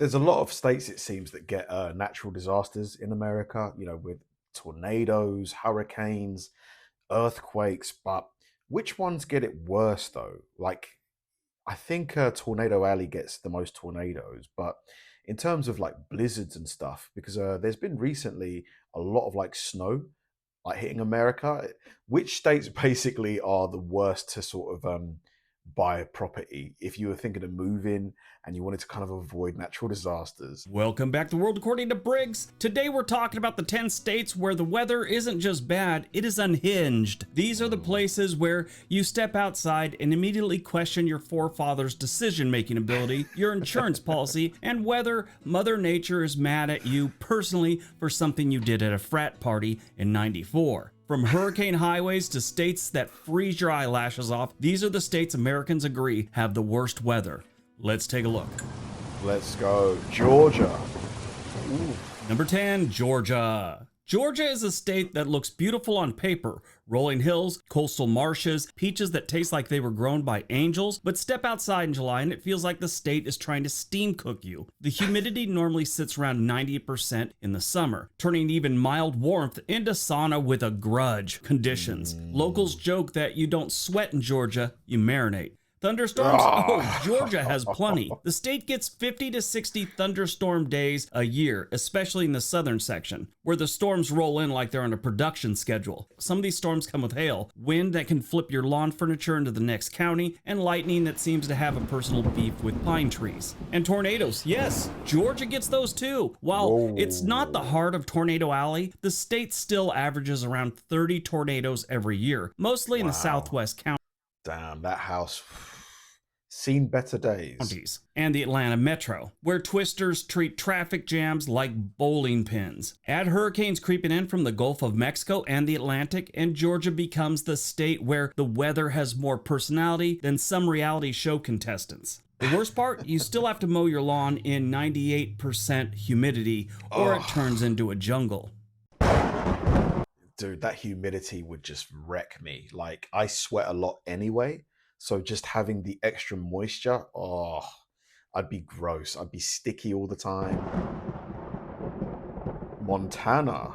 There's a lot of states, it seems, that get natural disasters in America, with tornadoes, hurricanes, earthquakes. But which ones get it worse, though? Like, I think Tornado Alley gets the most tornadoes, but in terms of like blizzards and stuff, because there's been recently a lot of like snow like hitting America. Which states basically are the worst to sort of buy a property if you were thinking of moving and you wanted to kind of avoid natural disasters? Welcome back to the World According to Briggs. Today we're talking about the 10 states where the weather isn't just bad, it is unhinged. These are the places where you step outside and immediately question your forefathers' decision-making ability, your insurance policy, and whether Mother Nature is mad at you personally for something you did at a frat party in '94. From hurricane highways to states that freeze your eyelashes off, these are the states Americans agree have the worst weather. Let's take a look. Let's go. Georgia. Ooh. Number 10, Georgia. Georgia is a state that looks beautiful on paper. Rolling hills, coastal marshes, peaches that taste like they were grown by angels, but step outside in July and it feels like the state is trying to steam cook you. The humidity normally sits around 90% in the summer, turning even mild warmth into sauna with a grudge conditions. Locals joke that you don't sweat in Georgia, you marinate. Thunderstorms? Oh, Georgia has plenty. The state gets 50 to 60 thunderstorm days a year, especially in the southern section, where the storms roll in like they're on a production schedule. Some of these storms come with hail, wind that can flip your lawn furniture into the next county, and lightning that seems to have a personal beef with pine trees. And tornadoes, yes, Georgia gets those too. While it's not the heart of Tornado Alley, the state still averages around 30 tornadoes every year, mostly in the southwest counties. Damn, that house seen better days. And the Atlanta metro, where twisters treat traffic jams like bowling pins. Add hurricanes creeping in from the Gulf of Mexico and the Atlantic, and Georgia becomes the state where the weather has more personality than some reality show contestants. The worst part, you still have to mow your lawn in 98% humidity, or it turns into a jungle. Dude, that humidity would just wreck me. Like, I sweat a lot anyway. So just having the extra moisture, I'd be gross. I'd be sticky all the time. Montana.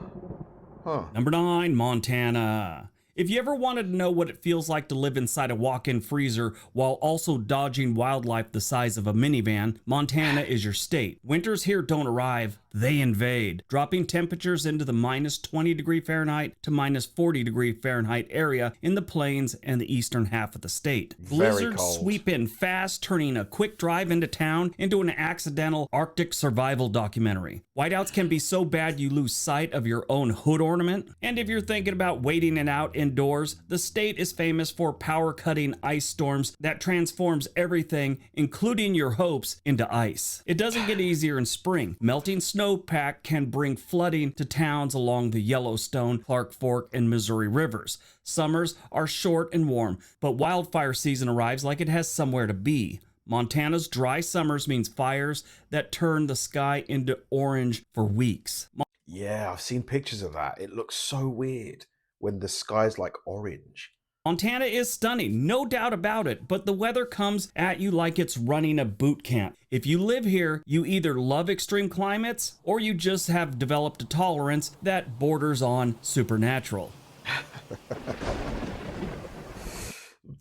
Huh. Number 9, Montana. If you ever wanted to know what it feels like to live inside a walk-in freezer while also dodging wildlife the size of a minivan, Montana is your state. Winters here don't arrive, they invade, dropping temperatures into the minus 20 degree Fahrenheit to minus 40 degree Fahrenheit area in the plains and the eastern half of the state. Blizzards sweep in fast, turning a quick drive into town into an accidental Arctic survival documentary. Whiteouts can be so bad you lose sight of your own hood ornament. And if you're thinking about waiting it out indoors, the state is famous for power-cutting ice storms that transforms everything, including your hopes, into ice. It doesn't get easier in spring. Melting snowpack can bring flooding to towns along the Yellowstone, Clark Fork, and Missouri rivers. Summers are short and warm, but wildfire season arrives like it has somewhere to be. Montana's dry summers means fires that turn the sky into orange for weeks. Yeah, I've seen pictures of that. It looks so weird when the sky's like orange. Montana is stunning, no doubt about it, but the weather comes at you like it's running a boot camp. If you live here, you either love extreme climates or you just have developed a tolerance that borders on supernatural.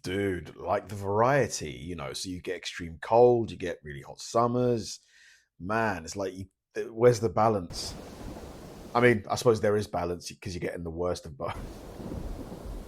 Dude, like the variety, so you get extreme cold, you get really hot summers. Man, it's like, where's the balance? I mean, I suppose there is balance because you're getting the worst of both.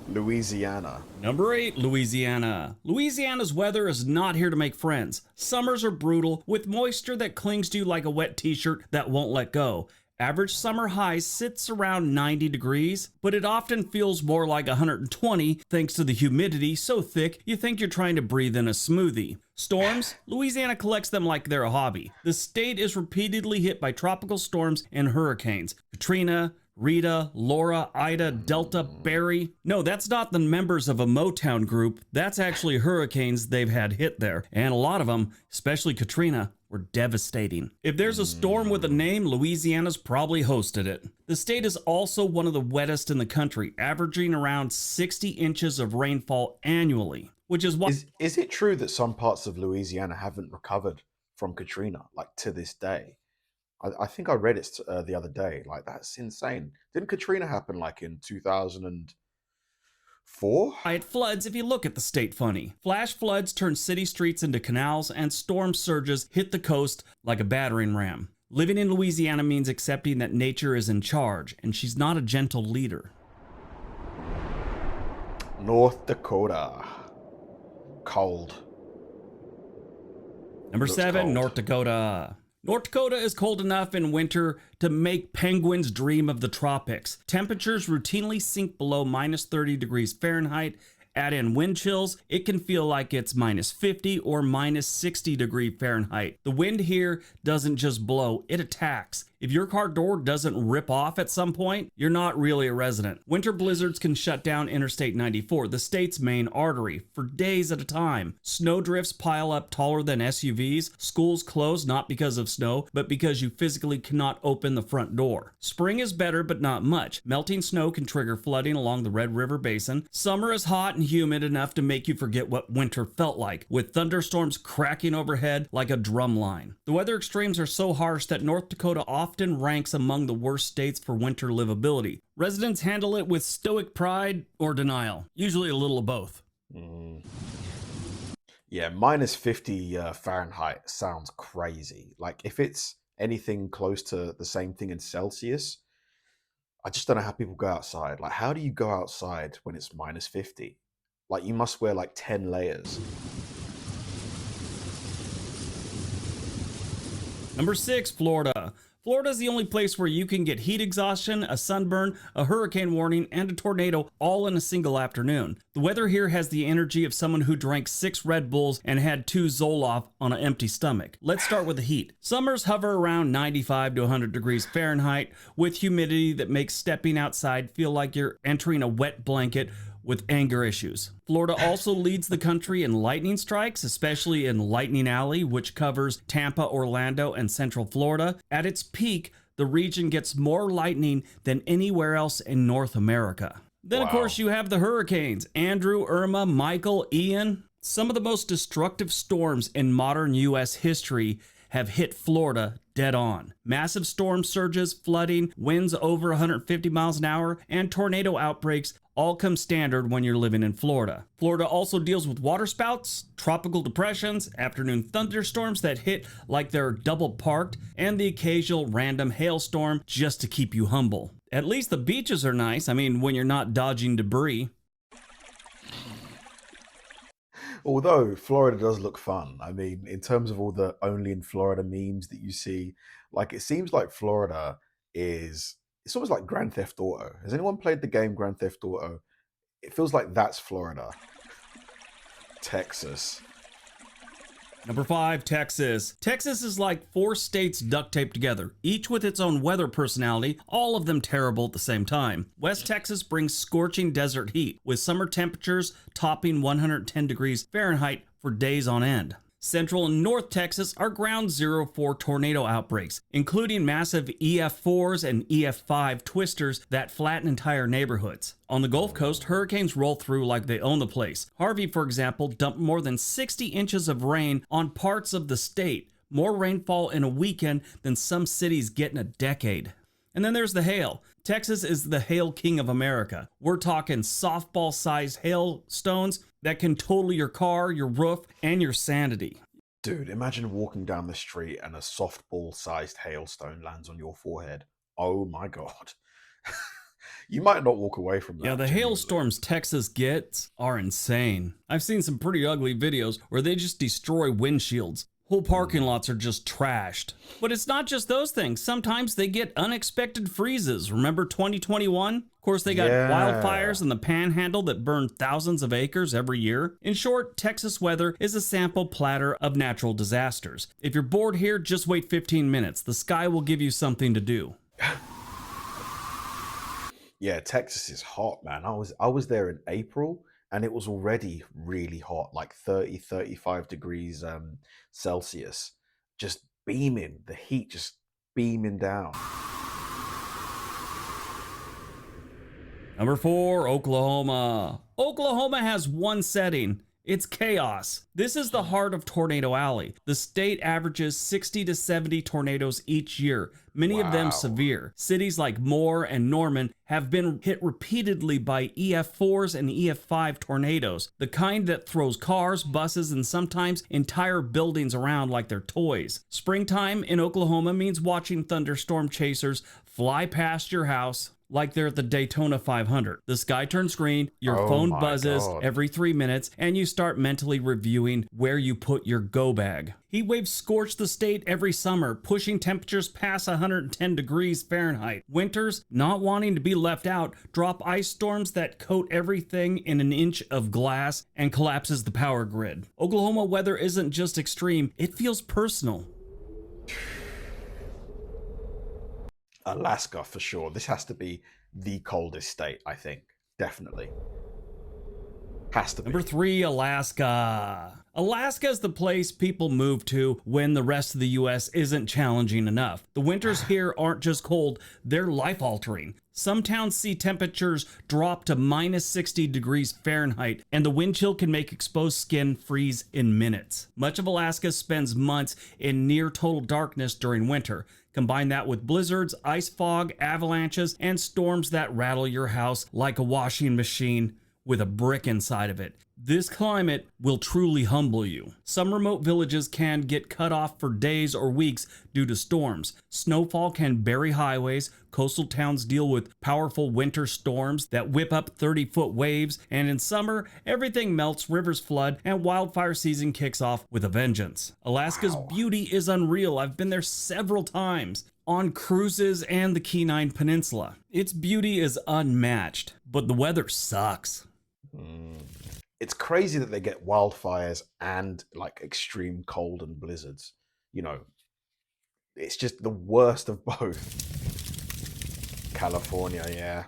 Louisiana. Number 8, Louisiana. Louisiana's weather is not here to make friends. Summers are brutal, with moisture that clings to you like a wet t-shirt that won't let go. Average summer high sits around 90 degrees, but it often feels more like 120 thanks to the humidity so thick you think you're trying to breathe in a smoothie. Storms? Louisiana collects them like they're a hobby. The state is repeatedly hit by tropical storms and hurricanes. Katrina, Rita, Laura, Ida, Delta, Barry. No, that's not the members of a Motown group. That's actually hurricanes they've had hit there. And a lot of them, especially Katrina, were devastating. If there's a storm with a name, Louisiana's probably hosted it. The state is also one of the wettest in the country, averaging around 60 inches of rainfall annually, which is why... Is it true that some parts of Louisiana haven't recovered from Katrina, like to this day. I think I read it the other day. Like, that's insane. Didn't Katrina happen like in 2004? It floods if you look at the state funny. Flash floods turn city streets into canals, and storm surges hit the coast like a battering ram. Living in Louisiana means accepting that nature is in charge, and she's not a gentle leader. North Dakota. Cold. Number 7, cold. North Dakota. North Dakota is cold enough in winter to make penguins dream of the tropics. Temperatures routinely sink below minus 30 degrees Fahrenheit. Add in wind chills, it can feel like it's minus 50 or minus 60 degree Fahrenheit. The wind here doesn't just blow, it attacks. If your car door doesn't rip off at some point, you're not really a resident. Winter blizzards can shut down Interstate 94, the state's main artery, for days at a time. Snowdrifts pile up taller than SUVs. Schools close not because of snow, but because you physically cannot open the front door. Spring is better, but not much. Melting snow can trigger flooding along the Red River Basin. Summer is hot and humid enough to make you forget what winter felt like, with thunderstorms cracking overhead like a drum line. The weather extremes are so harsh that North Dakota often ranks among the worst states for winter livability. Residents handle it with stoic pride or denial, usually a little of both. Yeah, minus 50 Fahrenheit sounds crazy. Like, if it's anything close to the same thing in Celsius, I just don't know how people go outside. Like, how do you go outside when it's minus 50? Like, you must wear like 10 layers. Number 6, Florida. Florida is the only place where you can get heat exhaustion, a sunburn, a hurricane warning, and a tornado all in a single afternoon. The weather here has the energy of someone who drank 6 Red Bulls and had 2 Zoloft on an empty stomach. Let's start with the heat. Summers hover around 95 to 100 degrees Fahrenheit with humidity that makes stepping outside feel like you're entering a wet blanket with anger issues. Florida also leads the country in lightning strikes, especially in Lightning Alley, which covers Tampa, Orlando, and Central Florida. At its peak, the region gets more lightning than anywhere else in North America. Then, of course, you have the hurricanes: Andrew, Irma, Michael, Ian. Some of the most destructive storms in modern U.S. history have hit Florida dead on. Massive storm surges, flooding, winds over 150 miles an hour, and tornado outbreaks all come standard when you're living in Florida. Florida also deals with waterspouts, tropical depressions, afternoon thunderstorms that hit like they're double parked, and the occasional random hailstorm just to keep you humble. At least the beaches are nice. I mean, when you're not dodging debris. Although Florida does look fun. I mean, in terms of all the only in Florida memes that you see, like, it seems like Florida is, it's almost like Grand Theft Auto. Has anyone played the game Grand Theft Auto? It feels like that's Florida. Texas. Number 5, Texas. Texas is like 4 states duct taped together, each with its own weather personality, all of them terrible at the same time. West Texas brings scorching desert heat, with summer temperatures topping 110 degrees Fahrenheit for days on end. Central and North Texas are ground zero for tornado outbreaks, including massive EF4s and EF5 twisters that flatten entire neighborhoods. On the Gulf Coast, hurricanes roll through like they own the place. Harvey, for example, dumped more than 60 inches of rain on parts of the state, more rainfall in a weekend than some cities get in a decade. And then there's the hail. Texas is the hail king of America. We're talking softball-sized hailstones that can total your car, your roof, and your sanity. Dude, imagine walking down the street and a softball-sized hailstone lands on your forehead. Oh my God. You might not walk away from that. Yeah, the genuinely. hailstorms Texas gets are insane. I've seen some pretty ugly videos where they just destroy windshields. Whole parking lots are just trashed. But it's not just those things. Sometimes they get unexpected freezes. Remember 2021? Of course, they got wildfires in the panhandle that burn thousands of acres every year. In short, Texas weather is a sample platter of natural disasters. If you're bored here, just wait 15 minutes. The sky will give you something to do. Yeah, Texas is hot, man. I was there in April and it was already really hot, like 30, 35 degrees Celsius, just beaming, the heat just beaming down. Number 4, Oklahoma. Oklahoma has one setting. It's chaos. This is the heart of Tornado Alley. The state averages 60 to 70 tornadoes each year, many of them severe. Cities like Moore and Norman have been hit repeatedly by EF4s and EF5 tornadoes, the kind that throws cars, buses, and sometimes entire buildings around like they're toys. Springtime in Oklahoma means watching thunderstorm chasers fly past your house like they're at the Daytona 500. The sky turns green, your phone buzzes every 3 minutes, and you start mentally reviewing where you put your go bag. Heat waves scorch the state every summer, pushing temperatures past 110 degrees Fahrenheit. Winters, not wanting to be left out, drop ice storms that coat everything in an inch of glass and collapses the power grid. Oklahoma weather isn't just extreme, it feels personal. Alaska for sure. This has to be the coldest state, I think. Definitely. Has to be. Number 3, Alaska. Alaska is the place people move to when the rest of the US isn't challenging enough. The winters here aren't just cold, they're life-altering. Some towns see temperatures drop to minus 60 degrees Fahrenheit, and the wind chill can make exposed skin freeze in minutes. Much of Alaska spends months in near total darkness during winter. Combine that with blizzards, ice fog, avalanches, and storms that rattle your house like a washing machine with a brick inside of it. This climate will truly humble you. Some remote villages can get cut off for days or weeks due to storms. Snowfall can bury highways. Coastal towns deal with powerful winter storms that whip up 30-foot waves. And in summer, everything melts, rivers flood, and wildfire season kicks off with a vengeance. Alaska's beauty is unreal. I've been there several times on cruises and the Kenai Peninsula. Its beauty is unmatched, but the weather sucks. It's crazy that they get wildfires and like extreme cold and blizzards. You know, it's just the worst of both. California, yeah.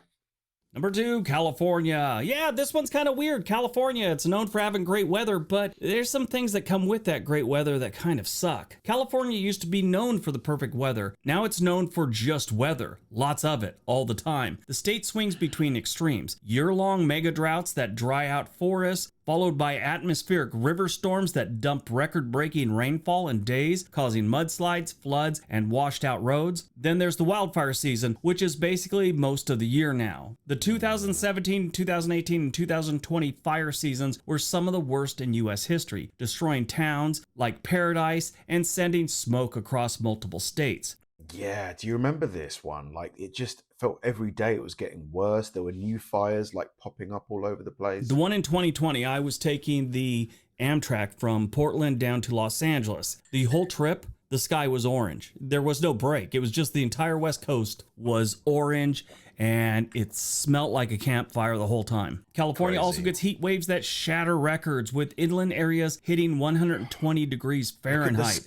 Number 2, California. Yeah, this one's kind of weird. California, it's known for having great weather, but there's some things that come with that great weather that kind of suck. California used to be known for the perfect weather. Now it's known for just weather. Lots of it, all the time. The state swings between extremes. Year-long mega droughts that dry out forests, followed by atmospheric river storms that dump record-breaking rainfall in days, causing mudslides, floods, and washed-out roads. Then there's the wildfire season, which is basically most of the year now. The 2017, 2018, and 2020 fire seasons were some of the worst in U.S. history, destroying towns like Paradise and sending smoke across multiple states. Yeah, do you remember this one? Like, it just felt every day it was getting worse. There were new fires like popping up all over the place. The one in 2020, I was taking the Amtrak from Portland down to Los Angeles. The whole trip, the sky was orange. There was no break. It was just the entire West Coast was orange, and it smelt like a campfire the whole time. California also gets heat waves that shatter records, with inland areas hitting 120 degrees Fahrenheit.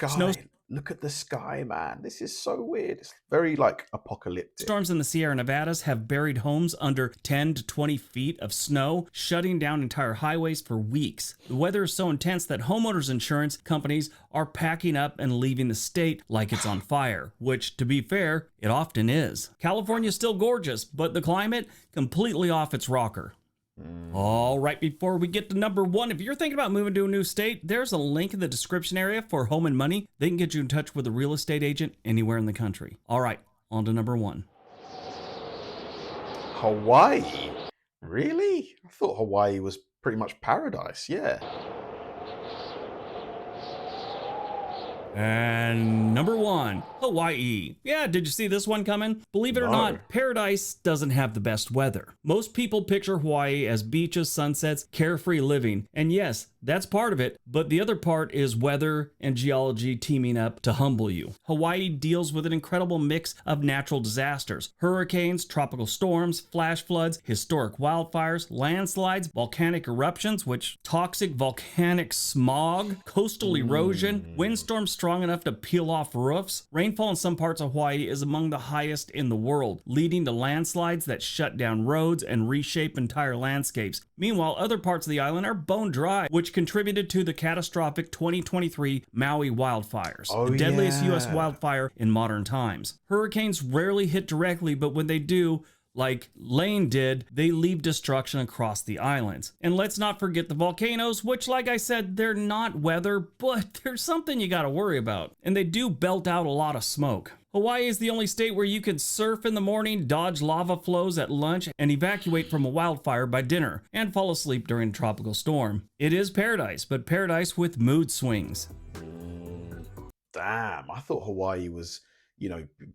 Look at the sky, man. This is so weird. It's very like apocalyptic. Storms in the Sierra Nevadas have buried homes under 10 to 20 feet of snow, shutting down entire highways for weeks. The weather is so intense that homeowners insurance companies are packing up and leaving the state like it's on fire, which, to be fair, it often is. California's still gorgeous, but the climate completely off its rocker. All right, before we get to number 1, if you're thinking about moving to a new state, there's a link in the description area for Home and Money. They can get you in touch with a real estate agent anywhere in the country. All right, on to number 1. Hawaii? Really? I thought Hawaii was pretty much paradise, yeah. And number 1, Hawaii. Yeah, did you see this one coming? Believe it or not, paradise doesn't have the best weather. Most people picture Hawaii as beaches, sunsets, carefree living. And yes, that's part of it, but the other part is weather and geology teaming up to humble you. Hawaii deals with an incredible mix of natural disasters: hurricanes, tropical storms, flash floods, historic wildfires, landslides, volcanic eruptions, toxic volcanic smog, coastal erosion, windstorms strong enough to peel off roofs. Rainfall in some parts of Hawaii is among the highest in the world, leading to landslides that shut down roads and reshape entire landscapes. Meanwhile, other parts of the island are bone dry, which contributed to the catastrophic 2023 Maui wildfires, the deadliest U.S. wildfire in modern times. Hurricanes rarely hit directly, but when they do, Like Lane did, they leave destruction across the islands. And let's not forget the volcanoes, which, like I said, they're not weather, but there's something you gotta worry about. And they do belt out a lot of smoke. Hawaii is the only state where you can surf in the morning, dodge lava flows at lunch, and evacuate from a wildfire by dinner, and fall asleep during a tropical storm. It is paradise, but paradise with mood swings. Damn, I thought Hawaii was,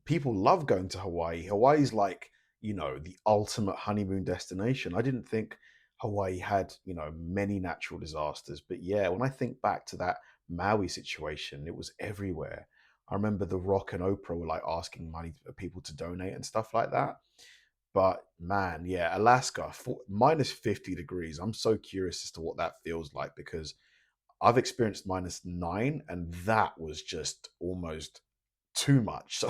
people love going to Hawaii. Hawaii's like, the ultimate honeymoon destination. I didn't think Hawaii had, many natural disasters. But yeah, when I think back to that Maui situation, it was everywhere. I remember The Rock and Oprah were like asking money for people to donate and stuff like that. But man, yeah, Alaska, minus 50 degrees. I'm so curious as to what that feels like because I've experienced -9, and that was just almost too much. So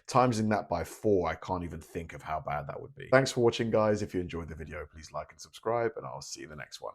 timesing that by 4, I can't even think of how bad that would be. Thanks for watching, guys. If you enjoyed the video, please like and subscribe, and I'll see you in the next one.